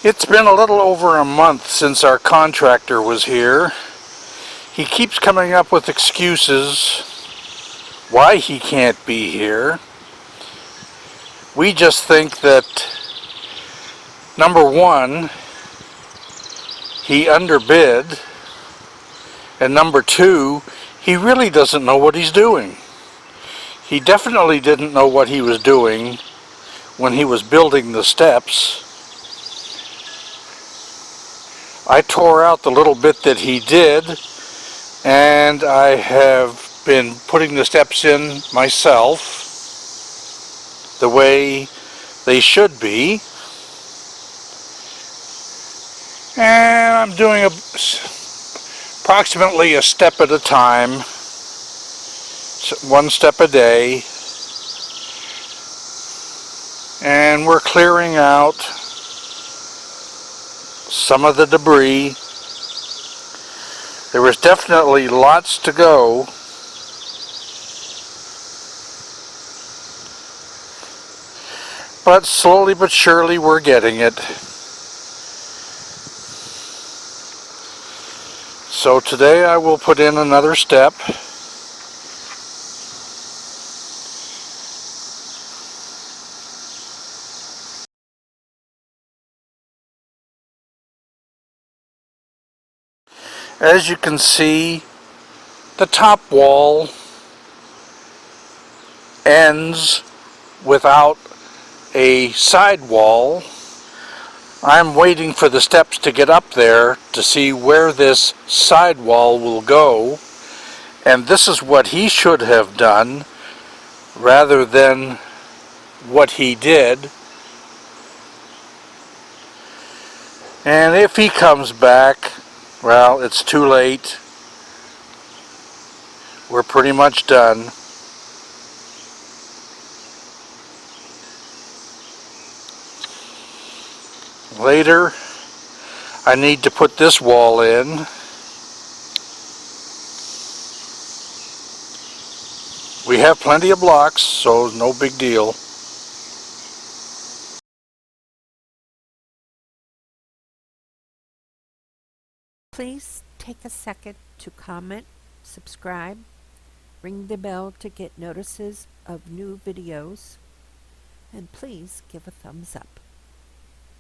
It's been a little over a month since our contractor was here. He keeps coming up with excuses why he can't be here. We just think that, number one, he underbid, and number two, he really doesn't know what he's doing. He definitely didn't know what he was doing when he was building the steps. I tore out the little bit that he did, and I have been putting the steps in myself the way they should be. And I'm doing approximately a step at a time, one step a day, and we're clearing out some of the debris. There was definitely lots to go, but slowly but surely we're getting it. So today I will put in another step. As you can see, the top wall ends without a side wall. I'm waiting for the steps to get up there to see where this side wall will go, and this is what he should have done rather than what he did. And if he comes back, well, it's too late. We're pretty much done. Later, I need to put this wall in. We have plenty of blocks, so no big deal. Please take a second to comment, subscribe, ring the bell to get notices of new videos, and please give a thumbs up.